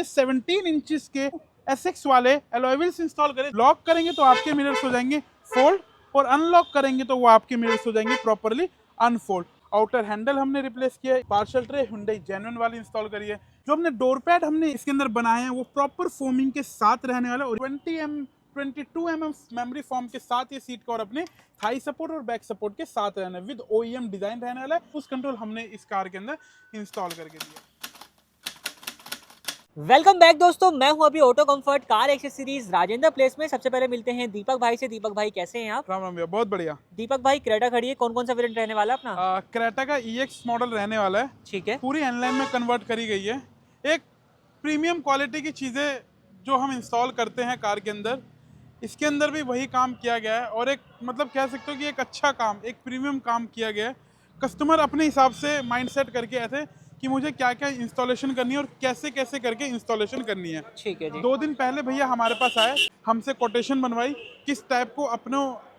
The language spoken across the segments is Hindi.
17 इंचेस के एसएक्स वाले अलॉय व्हील्स इंस्टॉल करें। लॉक करेंगे तो आपके मिरर्स हो जाएंगे फोल्ड और अनलॉक करेंगे तो वो आपके मिरर्स हो जाएंगे प्रॉपर्ली अनफोल्ड। आउटर हैंडल हमने रिप्लेस किया है। पार्सल ट्रे Hyundai जेन्युइन वाली इंस्टॉल करी है। जो हमने डोर पैड हमने इसके अंदर बनाए हैं वो प्रॉपर फोमिंग के साथ रहने वाला और 22 mm मेमोरी फॉर्म के साथ ये सीट कवर अपने थाई सपोर्ट और बैक सपोर्ट के साथ रहना है। विद OEM डिजाइन रहने वाला है। उस कंट्रोल हमने इस कार के अंदर इंस्टॉल करके दिया। वेलकम बैक दोस्तों, मैं हूं अभी auto comfort car accessories Rajendra place में। सबसे पहले मिलते हैं दीपक भाई से। दीपक भाई कैसे हैं आप? राम राम भैया, बहुत बढ़िया। दीपक भाई क्रेटा खड़ी है, कौन कौन सा वेरिएंट रहने वाला है अपना? क्रेटा का EX मॉडल रहने वाला है। ठीक है। पूरी एनलाइन में कन्वर्ट करी गई है। एक प्रीमियम क्वालिटी की चीज़ें जो हम इंस्टॉल करते हैं कार के अंदर, इसके अंदर भी वही काम किया गया है। और एक मतलब कह सकते हो कि एक अच्छा काम, एक प्रीमियम काम किया गया है। कस्टमर अपने हिसाब से माइंड सेट करके ऐसे कि मुझे क्या क्या इंस्टॉलेशन करनी है और कैसे कैसे करके इंस्टॉलेशन करनी है। ठीक है जी। 2 दिन पहले भैया हमारे पास आए, हमसे कोटेशन बनवाई किस टाइप को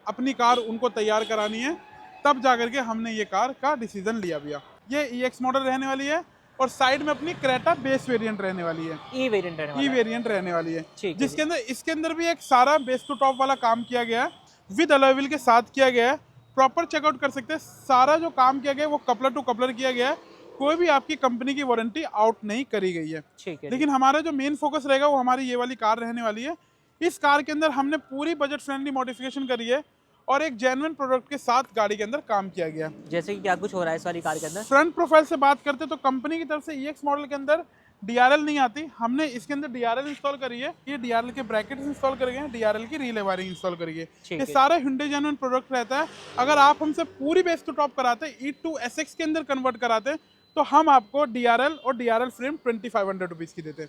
अपनी कार उनको तैयार करानी है, तब जाकर के हमने ये कार का डिसीजन लिया भैया। ये EX मॉडल रहने वाली है और साइड में अपनी क्रेटा बेस वेरिएंट रहने वाली है। ई वेरिएंट रहने वाला है। वेरिएंट रहने वाली है, ठीक है जिसके अंदर इसके अंदर भी एक सारा बेस टू टॉप वाला काम किया गया है। विद अलॉय व्हील के साथ किया गया है। प्रॉपर चेकआउट कर सकते हैं। सारा जो काम किया गया है वो कपलर टू कपलर किया गया है। कोई भी आपकी कंपनी की वारंटी आउट नहीं करी गई है। ठीक है। लेकिन हमारा जो मेन फोकस रहेगा वो हमारी ये वाली कार रहने वाली है। इस कार के अंदर हमने पूरी बजट फ्रेंडली मॉडिफिकेशन करी है और एक जेन्युइन प्रोडक्ट के साथ गाड़ी के अंदर काम किया गया है। जैसे कि क्या कुछ हो रहा है इस वाली कार के अंदर? फ्रंट प्रोफाइल से बात करते तो कंपनी की तरफ से EX मॉडल के अंदर DRL नहीं आती। हमने इसके अंदर DRL इंस्टॉल करी है। ये DRL के ब्रैकेट्स इंस्टॉल कर गए हैं, DRL की रिले वायरिंग इंस्टॉल करी है। ये सारा Hyundai जेन्युइन प्रोडक्ट रहता है। अगर आप हमसे पूरी बेस टू टॉप कराते E2 SX के अंदर कन्वर्ट कराते तो हम आपको DRL और DRL फ्रेम 2500 रुपीज़ की देते।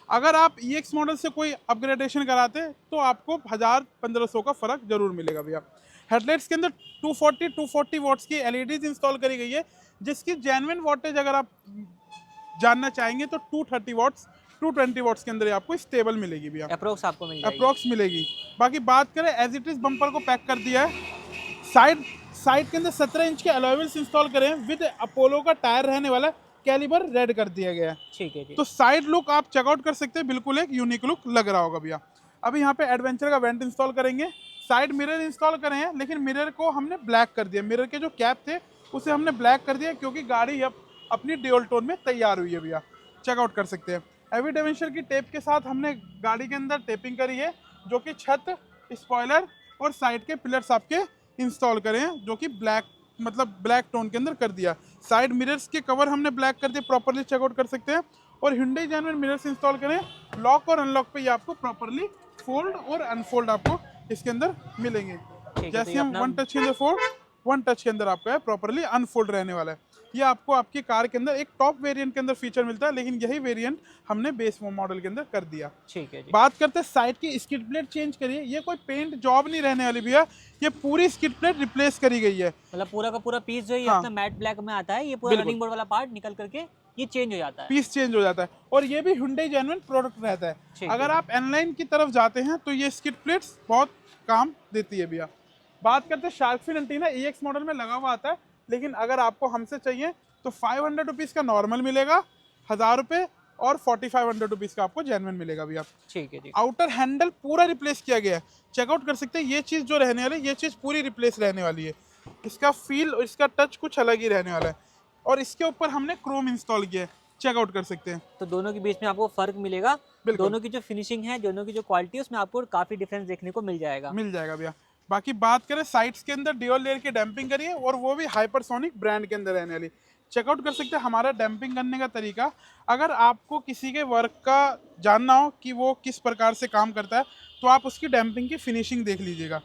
अगर आप EX मॉडल से कोई अपग्रेडेशन कराते तो आपको 1000-1500 का फर्क जरूर मिलेगा भैया। हेडलाइट्स के अंदर 240 वॉट्स की LEDs इंस्टॉल करी गई है, जिसकी जेन्युइन वॉटेज अगर आप जानना चाहेंगे तो 230 वॉट्स 220 वॉट्स के अंदर आपको स्टेबल मिलेगी भैया। अप्रोक्स आपको मिल जाएगी। अप्रोक्स मिलेगी। बाकी बात करें एज इट इज, बम्पर को पैक कर दिया है। साइड के अंदर 17 इंच के अलॉय व्हील्स इंस्टॉल करें। विद अपोलो का टायर रहने वाला, कैलिबर रेड कर दिया गया है। ठीक है जी। तो साइड लुक आप चेकआउट कर सकते हैं, बिल्कुल एक यूनिक लुक लग रहा होगा भैया। अभी यहाँ पे एडवेंचर का वेंट इंस्टॉल करेंगे। साइड मिरर इंस्टॉल करें हैं, लेकिन मिरर को हमने ब्लैक कर दिया। मिरर के जो कैप थे उसे हमने ब्लैक कर दिया क्योंकि गाड़ी अब अपनी ड्यूल टोन में तैयार हुई है भैया। चेकआउट कर सकते हैं। एविडेंशियल की टेप के साथ हमने गाड़ी के अंदर टेपिंग करी है, जो कि छत, स्पॉइलर और साइड के पिलर्स आपके इंस्टॉल करे हैं, जो कि ब्लैक टोन के अंदर कर दिया। साइड मिरर्स के कवर हमने ब्लैक कर दिए, प्रॉपर्ली चेकआउट कर सकते हैं। और Hyundai जेन्युइन मिरर्स इंस्टॉल करें। लॉक और अनलॉक पे ये आपको प्रॉपर्ली फोल्ड और अनफोल्ड आपको इसके अंदर मिलेंगे। जैसे हम वन टच के अंदर फोल्ड, वन टच के अंदर आपका है प्रॉपर्ली अनफोल्ड रहने वाला है। ये आपको आपकी कार के अंदर एक टॉप वेरिएंट के अंदर फीचर मिलता है, लेकिन यही वेरिएंट हमने बेस मॉडल के अंदर कर दिया। ठीक है जी। बात करते हैं साइड की स्किड प्लेट चेंज करिए। ये कोई पेंट जॉब नहीं रहने वाली भैया, ये पूरी स्किड प्लेट रिप्लेस करी गई है। मतलब पूरा का पूरा पीस जो ये हाँ। अपना मैट ब्लैक में आता है, ये पूरा रनिंग बोर्ड वाला पार्ट निकल करके ये चेंज हो जाता है। पीस चेंज हो जाता है और ये भी Hyundai जेन्युइन प्रोडक्ट रहता है। अगर आप एनलाइन की तरफ जाते हैं तो ये स्किड प्लेट्स बहुत काम देती है भैया। बात करते हैं shark fin antenna, EX model में लगा हुआ आता है, लेकिन अगर आपको हमसे चाहिए तो 500 रुपीज़ का नॉर्मल मिलेगा, 1000 रुपये और 4500 रुपीज़ का आपको जेन्युइन मिलेगा भैया। ठीक है जी। आउटर हैंडल पूरा रिप्लेस किया गया है। चेकआउट कर सकते हैं। ये चीज़ जो रहने वाली है, ये चीज़ पूरी रिप्लेस रहने वाली है। इसका फील और इसका टच कुछ अलग ही रहने वाला है। और इसके ऊपर हमने क्रोम इंस्टॉल किया है, चेकआउट कर सकते हैं। तो दोनों के बीच में आपको फर्क मिलेगा। दोनों की जो फिनिशिंग है, दोनों की जो क्वालिटी है, उसमें आपको काफी डिफरेंस देखने को मिल जाएगा भैया। बाकी बात करें साइड्स के अंदर ड्यूल लेयर की डैम्पिंग करिए और वो भी हाइपरसोनिक ब्रांड के अंदर रहने वाली। चेकआउट कर सकते हैं हमारा डैम्पिंग करने का तरीका। अगर आपको किसी के वर्क का जानना हो कि वो किस प्रकार से काम करता है तो आप उसकी डैम्पिंग की फिनिशिंग देख लीजिएगा।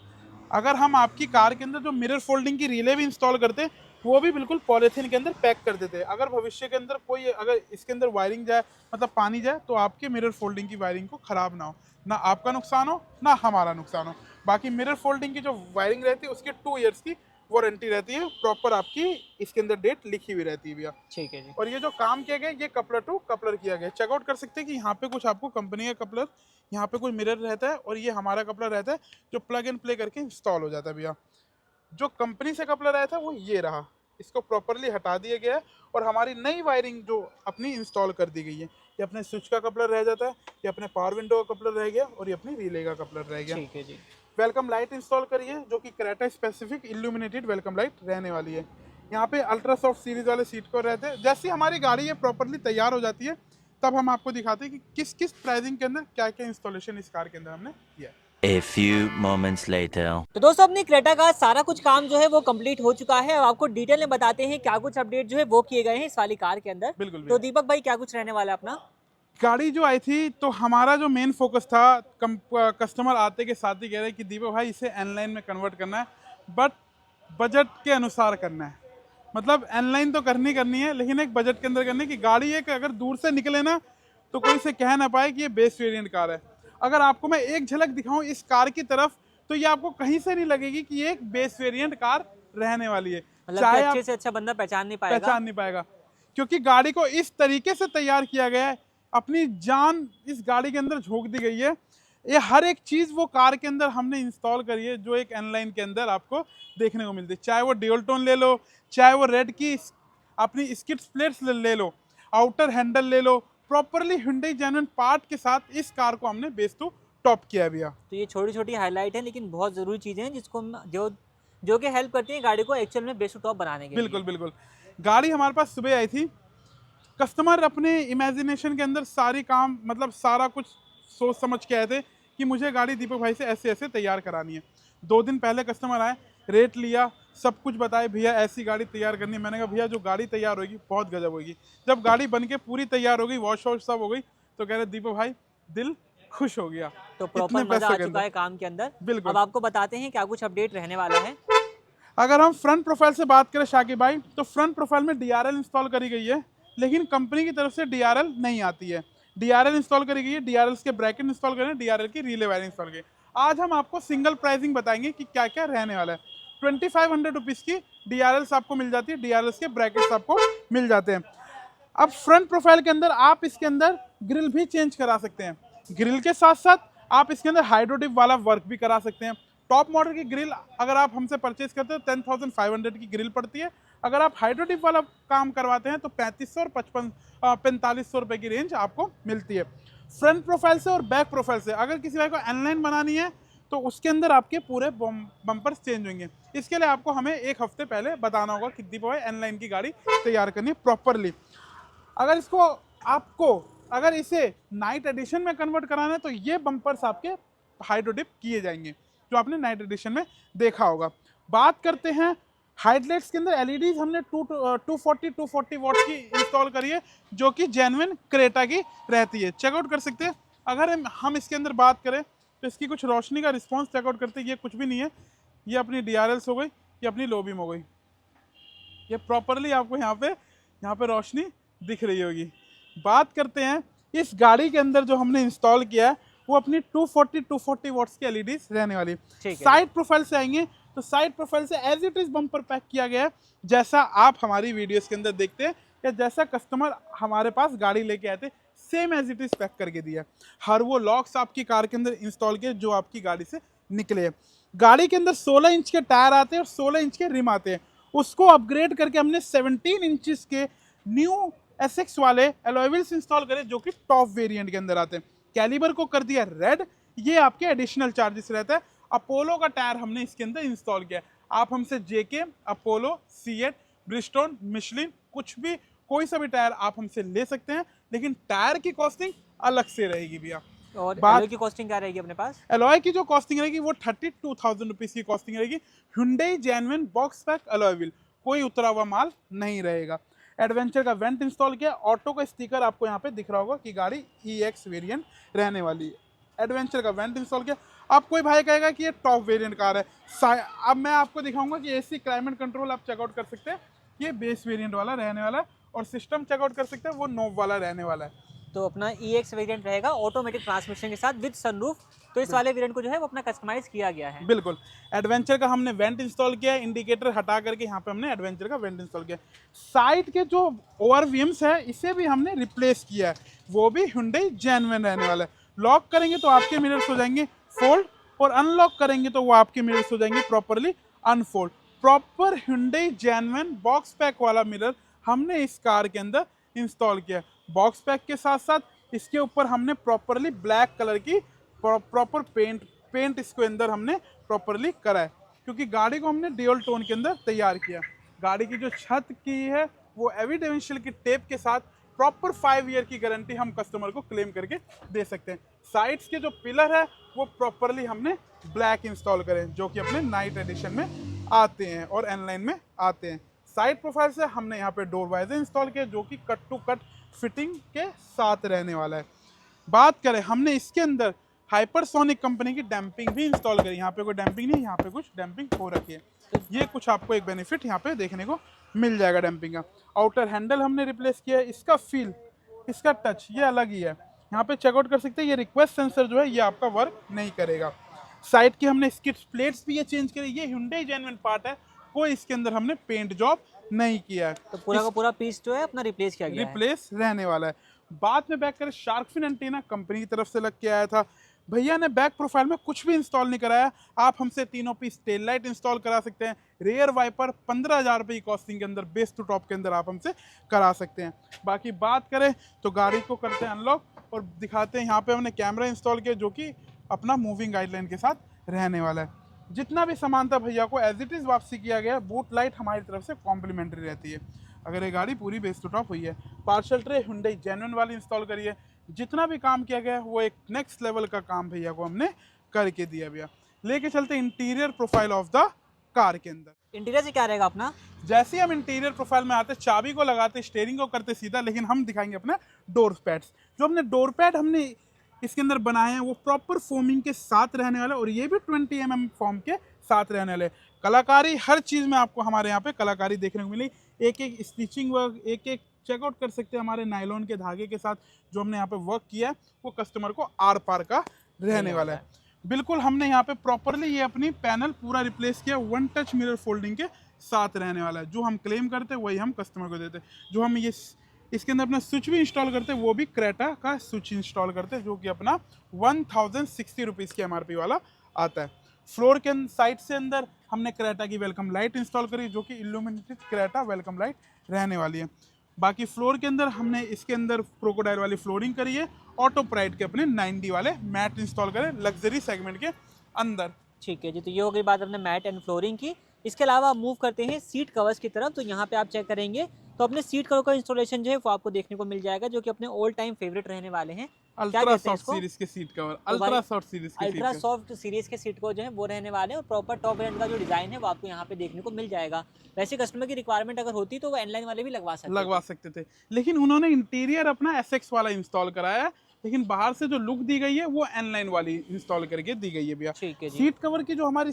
अगर हम आपकी कार के अंदर जो मिरर फोल्डिंग की रिले भी इंस्टॉल करते हैं, वो भी बिल्कुल पॉलीथीन के अंदर पैक कर देते हैं। अगर भविष्य के अंदर कोई अगर इसके अंदर वायरिंग जाए, मतलब पानी जाए, तो आपके मिरर फोल्डिंग की वायरिंग को खराब ना हो, ना आपका नुकसान हो ना हमारा नुकसान हो। बाकी मिरर फोल्डिंग की जो वायरिंग रहती है उसकी 2 इयर्स की वारंटी रहती है। प्रॉपर आपकी इसके अंदर डेट लिखी हुई रहती है भैया। ठीक है जी। और ये जो काम किया गया, ये कपलर टू कपलर किया गया। चेकआउट कर सकते हैं कि यहाँ पे कुछ आपको कंपनी का कपलर, यहाँ पे कोई मिरर रहता है और ये हमारा कपलर रहता है जो प्लग एंड प्ले करके इंस्टॉल हो जाता है भैया। जो कंपनी से कपलर आया था वो ये रहा, इसको प्रॉपरली हटा दिया गया है और हमारी नई वायरिंग जो अपनी इंस्टॉल कर दी गई है। ये अपने स्विच का कपलर रह जाता है, ये अपने पावर विंडो का कपलर रह गया और ये अपनी रिले का कपलर रह गया। ठीक है जी। वेलकम लाइट इंस्टॉल करिए जो कि Creta specific illuminated welcome light रहने वाली है। यहाँ पे अल्ट्रा सॉफ्ट सीरीज वाले सीट को रहते हैं। जैसे हमारी गाड़ी ये प्रॉपरली तैयार हो जाती है तब हम आपको दिखाते हैं कि किस किस प्राइसिंग के अंदर क्या क्या इंस्टॉलेशन इस कार के अंदर हमने किया है। A few moments later. तो दोस्तों अपनी क्रेटा का सारा कुछ काम जो है वो कंप्लीट हो चुका है और आपको डिटेल में बताते हैं क्या कुछ अपडेट जो है वो किए गए हैं इस वाली कार के अंदर। बिल्कुल तो दीपक भाई क्या कुछ रहने वाला है अपना? गाड़ी जो आई थी तो हमारा जो मेन फोकस था, कस्टमर आते के साथ ही कह रहे कि दीपक भाई इसे एनलाइन में कन्वर्ट करना है, बट बजट के अनुसार करना है। मतलब एनलाइन तो करनी है लेकिन एक बजट के अंदर करनी है कि गाड़ी एक अगर दूर से निकले ना तो कोई से कह ना पाए कि ये बेस वेरिएंट कार है। अगर आपको मैं एक झलक दिखाऊं इस कार की तरफ तो ये आपको कहीं से नहीं लगेगी कि ये एक बेस वेरिएंट कार रहने वाली है। मतलब कि अच्छे से अच्छा बंदा पहचान नहीं पाएगा क्योंकि गाड़ी को इस तरीके से तैयार किया गया है, अपनी जान इस गाड़ी के अंदर झोंक दी गई है। ये हर एक चीज़ वो कार के अंदर हमने इंस्टॉल करी है जो एक एनलाइन के अंदर आपको देखने को मिलती है। चाहे वो ड्यूल टोन ले लो, चाहे वो रेड की अपनी स्किड प्लेट्स ले लो, आउटर हैंडल ले लो, प्रॉपरली Hyundai जेन्युइन पार्ट के साथ इस कार को हमने बेस टू टॉप किया है भैया। तो ये छोटी छोटी हाईलाइट है लेकिन बहुत ज़रूरी चीज़ें हैं जिसको जो कि हेल्प करती हैं गाड़ी को एक्चुअल में बेस टू टॉप बनाने के लिए। बिल्कुल। गाड़ी हमारे पास सुबह आई थी, कस्टमर अपने इमेजिनेशन के अंदर सारी काम मतलब सारा कुछ सोच समझ के आए थे कि मुझे गाड़ी दीपक भाई से ऐसे ऐसे तैयार करानी है। 2 दिन पहले कस्टमर आए, रेट लिया, सब कुछ बताए, भैया ऐसी गाड़ी तैयार करनी है। मैंने कहा भैया जो गाड़ी तैयार होगी बहुत गजब होगी। जब गाड़ी बन के पूरी तैयार हो गई, वॉश सब हो गई, तो कह रहे दीपक भाई दिल खुश हो गया। तो प्रॉपर मजा आ चुका है काम के अंदर। बिल्कुल। अब आपको बताते हैं क्या कुछ अपडेट रहने वाला है। अगर हम फ्रंट प्रोफाइल से बात करें शाकिब भाई, तो फ्रंट प्रोफाइल में DRL इंस्टॉल करी गई है लेकिन कंपनी की तरफ से DRL नहीं आती है। DRL इंस्टॉल करी गई है, DRL के ब्रैकेट इंस्टॉल करें, DRL की रिले वायरिंग इंस्टॉल करें। आज हम आपको सिंगल प्राइसिंग बताएंगे कि क्या क्या रहने वाला है। 2500 रुपीज़ की DRLs आपको मिल जाती है, DRLs के ब्रैकेट्स आपको मिल जाते हैं। अब फ्रंट प्रोफाइल के अंदर आप इसके अंदर ग्रिल भी चेंज करा सकते हैं। ग्रिल के साथ साथ आप इसके अंदर हाइड्रोडिप वाला वर्क भी करा सकते हैं। टॉप मॉडल की ग्रिल अगर आप हमसे परचेज करते हो 10,500 की ग्रिल पड़ती है। अगर आप हाइड्रोडिप वाला काम करवाते हैं तो 3500 और 4500 रुपये की रेंज आपको मिलती है। फ्रंट प्रोफाइल से और बैक प्रोफाइल से अगर किसी भाई को एनलाइन बनानी है तो उसके अंदर आपके पूरे बम्पर्स चेंज होंगे। इसके लिए आपको हमें 1 हफ्ते पहले बताना होगा कि दीपक भाई एनलाइन की गाड़ी तैयार करनी है प्रॉपरली। अगर इसे नाइट एडिशन में कन्वर्ट कराना है तो ये बम्पर्स आपके हाइड्रोडिप किए जाएंगे जो आपने नाइट एडिशन में देखा होगा। बात करते हैं हेडलाइट्स के अंदर एलईडीज हमने 240 वॉट्स की इंस्टॉल करी है जो कि जेन्युइन क्रेटा की रहती है। चेकआउट कर सकते हैं। अगर हम इसके अंदर बात करें तो इसकी कुछ रोशनी का रिस्पॉन्स चेकआउट करते हैं। ये कुछ भी नहीं है, ये अपनी DRLs हो गई, ये अपनी लो बीम हो गई। ये प्रॉपरली आपको यहाँ पे रोशनी दिख रही होगी। बात करते हैं इस गाड़ी के अंदर जो हमने इंस्टॉल किया है वो अपनी 240 वॉट्स की एलईडीज रहने वाली है। साइड प्रोफाइल से आएंगे तो साइड प्रोफाइल से as it is bumper pack किया गया है जैसा आप हमारी वीडियोस के अंदर देखते हैं या जैसा कस्टमर हमारे पास गाड़ी लेके आए थे same as it is pack करके दिया। हर वो लॉक्स आपकी कार के अंदर इंस्टॉल किए जो आपकी गाड़ी से निकले हैं। गाड़ी के अंदर 16 इंच के टायर आते हैं और 16 इंच के रिम आते हैं। उसको अपग्रेड करके हमने 17 इंचेस के न्यू SX वाले अलॉय व्हील्स इंस्टॉल करे जो कि टॉप वेरिएंट के अंदर आते हैं। कैलिबर को कर दिया रेड, ये आपके एडिशनल चार्जेस रहता है। अपोलो का टायर हमने इसके अंदर इंस्टॉल किया। आप हमसे JK, Apollo, CEAT, Bridgestone, Michelin कुछ भी कोई सा भी टायर आप हमसे ले सकते हैं लेकिन टायर की कॉस्टिंग अलग से रहेगी भैया। और एलॉय की कॉस्टिंग क्या रहेगी अपने पास? एलॉय की जो कॉस्टिंग रहेगी वो 32,000 रुपीज़ की कॉस्टिंग रहेगी। Hyundai genuine box pack alloy wheel, कोई उतरा हुआ माल नहीं रहेगा। एडवेंचर का वेंट इंस्टॉल किया। ऑटो का स्टिकर आपको यहाँ पे दिख रहा होगा कि गाड़ी EX वेरिएंट रहने वाली है। एडवेंचर का वेंट इंस्टॉल किया। अब कोई भाई कहेगा कि ये टॉप वेरिएंट कार है। अब मैं आपको दिखाऊंगा कि AC क्लाइमेट कंट्रोल आप चेकआउट कर सकते हैं, ये बेस वेरिएंट वाला रहने वाला है। और सिस्टम चेकआउट कर सकते हैं, वो नोब वाला रहने वाला है। तो अपना EX वेरिएंट रहेगा ऑटोमेटिक ट्रांसमिशन के साथ विद सनरूफ। तो इस वाले वेरिएंट को जो है वो अपना कस्टमाइज किया गया है। बिल्कुल। एडवेंचर का हमने वेंट इंस्टॉल किया है, इंडिकेटर हटा करके यहाँ पे हमने एडवेंचर का वेंट इंस्टॉल किया। साइड के जो ORVMs है इसे भी हमने रिप्लेस किया है, वो भी Hyundai जेन्युइन रहने वाला है। लॉक करेंगे तो आपके मिरर्स हो जाएंगे फोल्ड और अनलॉक करेंगे तो वो आपके मिरर्स हो जाएंगे properly unfold. Proper Hyundai genuine box pack वाला मिरर हमने इस कार के अंदर इंस्टॉल किया। बॉक्स पैक के साथ साथ इसके ऊपर हमने प्रॉपरली ब्लैक कलर की प्रॉपर पेंट इसके अंदर हमने प्रॉपरली करा है, क्योंकि गाड़ी को हमने ड्यूल टोन के अंदर तैयार किया। गाड़ी की जो छत की है वो एविडेंशियल की टेप के साथ प्रॉपर 5 ईयर की गारंटी हम कस्टमर को क्लेम करके दे सकते हैं। साइड्स के जो पिलर है वो प्रॉपरली हमने ब्लैक इंस्टॉल करे, जो कि अपने नाइट एडिशन में आते हैं और एनलाइन में आते हैं। साइड प्रोफाइल से हमने यहाँ पे डोर वाइजर इंस्टॉल किया, जो कि कट टू कट फिटिंग के साथ रहने वाला है। बात करें, हमने इसके अंदर हाइपरसोनिक कंपनी की डैम्पिंग भी इंस्टॉल करी। यहाँ पे कोई डैम्पिंग नहीं, यहाँ पे कुछ डैम्पिंग हो रखी है। ये कुछ आपको एक बेनिफिट यहाँ पे देखने को मिल जाएगा डैम्पिंग का। आउटर हैंडल हमने रिप्लेस किया है। इसका फील, इसका टच ये अलग ही है। यहाँ पे चेकआउट कर सकते हैं, ये रिक्वेस्ट सेंसर जो है ये आपका वर्क नहीं करेगा। साइड की हमने इसकी प्लेट्स भी ये चेंज करी। ये Hyundai जेन्युइन पार्ट है, कोई इसके अंदर हमने पेंट जॉब नहीं किया है। तो पूरा का पूरा पीस जो है अपना रिप्लेस किया गया है। रिप्लेस रहने वाला है। बाद में बैक करें, शार्क फिन एंटीना कंपनी की तरफ से लग के आया था। भैया ने बैक प्रोफाइल में कुछ भी इंस्टॉल नहीं कराया। आप हमसे तीनों पीस टेल लाइट इंस्टॉल करा सकते हैं। रेयर वाइपर 15,000 रुपये की कॉस्टिंग के अंदर बेस टू टॉप के अंदर आप हमसे करा सकते हैं। बाकी बात करें तो गाड़ी को करते हैं अनलॉक और दिखाते हैं। यहाँ पे हमने कैमरा इंस्टॉल किया, जो कि अपना मूविंग गाइडलाइन के साथ रहने वाला है। जितना भी सामान था भैया को एज इट इज़ वापसी किया गया। बूट लाइट हमारी तरफ से कॉम्प्लीमेंट्री रहती है अगर ये गाड़ी पूरी बेस टू टॉप हुई है। पार्सल ट्रे Hyundai जेन्युइन वाली इंस्टॉल करी है। जितना भी काम किया गया है वो एक नेक्स्ट लेवल का काम भैया को हमने करके दिया। भैया लेके चलते interior profile of the car के अंदर। इंटीरियर से क्या रहेगा अपना? जैसे ही हम इंटीरियर प्रोफाइल में आते, चाबी को लगाते, स्टीयरिंग को करते सीधा, लेकिन हम दिखाएंगे अपने डोर पैड्स। जो हमने डोर पैड हमने इसके अंदर बनाए हैं वो प्रॉपर फोमिंग के साथ रहने वाले, और ये भी 20 mm फॉर्म के साथ रहने वाले। कलाकारी हर चीज़ में आपको हमारे यहाँ पे कलाकारी देखने को मिली। एक एक स्टिचिंग वर्क, एक एक चेकआउट कर सकते हैं हमारे नायलॉन के धागे के साथ जो हमने यहाँ पे वर्क किया है, वो कस्टमर को आर पार का रहने वाला है। बिल्कुल हमने यहाँ पे प्रॉपरली ये अपनी पैनल पूरा रिप्लेस किया। 1 टच मिरर फोल्डिंग के साथ रहने वाला है। जो हम क्लेम करते हैं वही हम कस्टमर को देते हैं। जो हम ये इसके अंदर अपना स्विच भी इंस्टॉल करते हैं, वो भी क्रेटा का स्विच इंस्टॉल करते हैं, जो कि अपना 1060 रुपीज़ की MRP वाला आता है। फ्लोर के साइड से अंदर हमने क्रेटा की वेलकम लाइट इंस्टॉल करी, जो कि इल्यूमिनेटेड क्रेटा वेलकम लाइट रहने वाली है। बाकी फ्लोर के अंदर हमने इसके अंदर क्रोकोडाइल वाली फ्लोरिंग करी है। ऑटो प्राइड के अपने 90 वाले मैट इंस्टॉल करें लग्जरी सेगमेंट के अंदर। ठीक है जी, तो ये हो गई बात अपने मैट एंड फ्लोरिंग की। इसके अलावा मूव करते हैं सीट कवर्स की तरफ। तो यहाँ पे आप चेक करेंगे तो अपने सीट कवर का इंस्टॉलेशन जो है वो आपको देखने को मिल जाएगा, जो कि अपने ऑल टाइम फेवरेट रहने वाले हैं। अल्ट्रा सॉफ्ट सीरीज के seat cover, ultra soft series के अल्ट्रा सॉफ्ट सीरीज के सीट कवर जो है वो रहने वाले हैं, और प्रॉपर टॉप वेरिएंट का जो डिजाइन है वो आपको यहाँ पे देखने को मिल जाएगा। वैसे कस्टमर की रिक्वायरमेंट अगर होती तो वो एनलाइन वाले भी लगवा सकते थे, लेकिन उन्होंने इंटीरियर अपना SX वाला इंस्टॉल कराया है, लेकिन बाहर से जो लुक दी गई है वो एनलाइन वाली इंस्टॉल करके दी गई है भैया। ठीक है जी। सीट कवर की जो हमारी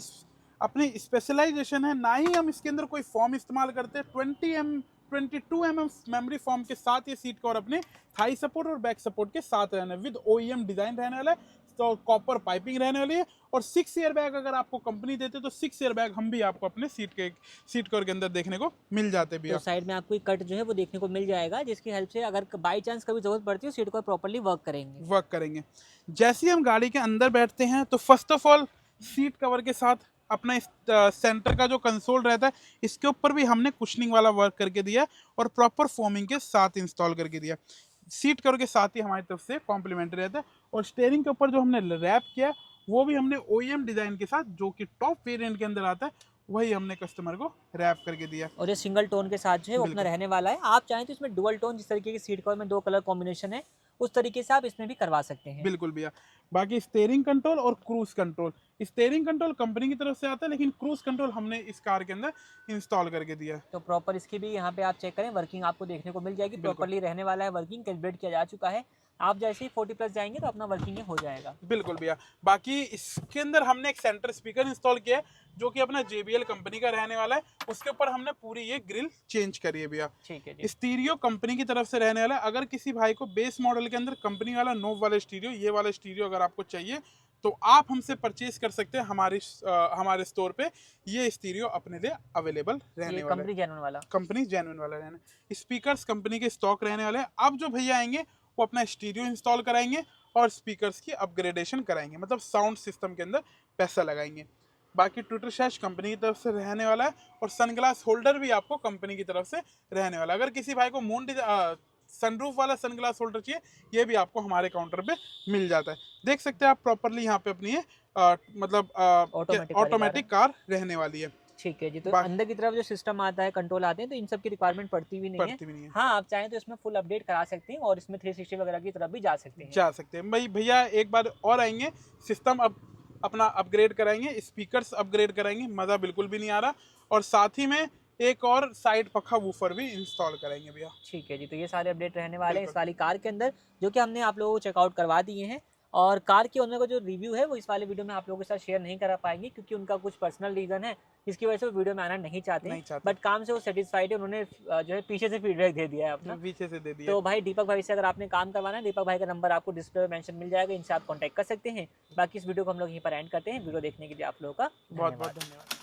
अपनी स्पेशलाइजेशन है, ना ही हम इसके अंदर कोई फॉर्म इस्तेमाल करते हैं। 22 mm मेमोरी फॉर्म के साथ ये सीट कवर अपने थाई सपोर्ट और बैक सपोर्ट के साथ रहना है। विद OEM डिजाइन रहने वाला है, तो कॉपर पाइपिंग रहने वाली है। और 6 ईयर बैग अगर आपको कंपनी देते तो 6 ईयर बैग हम भी आपको अपने सीट कवर के अंदर देखने को मिल जाते भी। तो साइड में आपको एक कट जो है वो देखने को मिल जाएगा, जिसकी हेल्प से अगर बाई चांस कभी जरूरत पड़ती है सीट कवर प्रॉपर्ली वर्क करेंगे। जैसे ही हम गाड़ी के अंदर बैठते हैं तो first of all seat cover के साथ अपना इस सेंटर का जो कंसोल रहता है, इसके ऊपर भी हमने कुशनिंग वाला वर्क करके दिया और प्रॉपर फोमिंग के साथ इंस्टॉल करके दिया। सीट कवर के साथ ही हमारी तरफ से कॉम्प्लीमेंट्री रहता है। और स्टीयरिंग के ऊपर जो हमने रैप किया वो भी हमने OEM डिज़ाइन के साथ, जो कि टॉप वेरिएंट के अंदर आता है, वही हमने कस्टमर को रैप करके दिया। और ये सिंगल टोन के साथ जो है वो अपना रहने वाला है। आप चाहें तो इसमें डुअल टोन, जिस तरीके की सीट कवर में 2 कलर कॉम्बिनेशन है, उस तरीके से आप इसमें भी करवा सकते हैं। बिल्कुल भैया। बाकी स्टीयरिंग कंट्रोल और cruise control, steering control company की तरफ से आता है, लेकिन क्रूज कंट्रोल हमने इस कार के अंदर इंस्टॉल करके दिया है। तो प्रॉपर इसकी भी यहाँ पे आप चेक करें, वर्किंग आपको देखने को मिल जाएगी। प्रॉपर्ली रहने वाला है, वर्किंग कैलिब्रेट किया जा चुका है। आप जैसे ही 40+ जाएंगे तो अपना वर्किंग हो जाएगा। बिल्कुल भैया। बाकी इसके अंदर हमने एक सेंटर स्पीकर इंस्टॉल किया है, जो कि अपना JBL कंपनी का रहने वाला है। उसके ऊपर हमने पूरी ये ग्रिल चेंज करी है भैया। ठीक है जी। स्टीरियो कंपनी की तरफ से रहने वाला है। अगर किसी भाई को बेस मॉडल के अंदर कंपनी वाला नोव वाला स्टीरियो, ये वाला स्टीरियो अगर आपको चाहिए तो आप हमसे परचेज कर सकते हैं हमारे स्टोर पे। ये स्टीरियो अपने लिए अवेलेबल रहने वाला है। कंपनी जेन्युइन वाला रहना। स्पीकर्स कंपनी के स्टॉक रहने वाले हैं। अब जो भैया आएंगे वो अपना स्टीरियो इंस्टॉल कराएंगे और स्पीकर्स की अपग्रेडेशन कराएंगे, मतलब साउंड सिस्टम के अंदर पैसा लगाएंगे। बाकी ट्विटर शैश कंपनी की तरफ से रहने वाला है, और सनग्लास होल्डर भी आपको कंपनी की तरफ से रहने वाला है। अगर किसी भाई को सनरूफ वाला सनग्लास होल्डर चाहिए, ये भी आपको हमारे काउंटर पे मिल जाता है। देख सकते हैं आप प्रॉपरली यहाँ पे अपनी मतलब ऑटोमेटिक कार रहने वाली है। ठीक है जी। तो अंदर की तरफ जो सिस्टम आता है, कंट्रोल आते हैं, तो इन सब की रिक्वायरमेंट पड़ती भी नहीं है। हाँ, आप चाहें तो इसमें फुल अपडेट करा सकते हैं और इसमें 360 वगैरह की तरफ भी जा सकते हैं भाई भैया एक बार और आएंगे, सिस्टम अपना अपग्रेड कराएंगे, स्पीकर्स अपग्रेड कराएंगे, मज़ा बिल्कुल भी नहीं आ रहा, और साथ ही में एक और साइड पखा वूफर भी इंस्टॉल करेंगे भैया। ठीक है जी। तो ये सारे अपडेट रहने वाले हैं इस वाली कार के अंदर, जो कि हमने आप लोगों को चेकआउट करवा दिए हैं। और कार के ओनर का जो रिव्यू है वो इस वाले वीडियो में आप लोगों के साथ शेयर नहीं करा पाएंगे, क्योंकि उनका कुछ पर्सनल रीजन है जिसकी वजह से वो वीडियो में आना नहीं चाहते। बट काम से वो सेटिस्फाइड है, उन्होंने जो है पीछे से फीडबैक दे दिया है अपना, पीछे से दे दिया। तो भाई दीपक भाई से अगर आपने काम करवाना है, दीपक भाई का नंबर आपको डिस्प्ले में मेंशन मिल जाएगा, इनसे आप कॉन्टैक्ट कर सकते हैं। बाकी इस वीडियो को हम लोग यहीं पर एंड करते हैं। वीडियो देखने के लिए आप लोगों का बहुत बहुत धन्यवाद।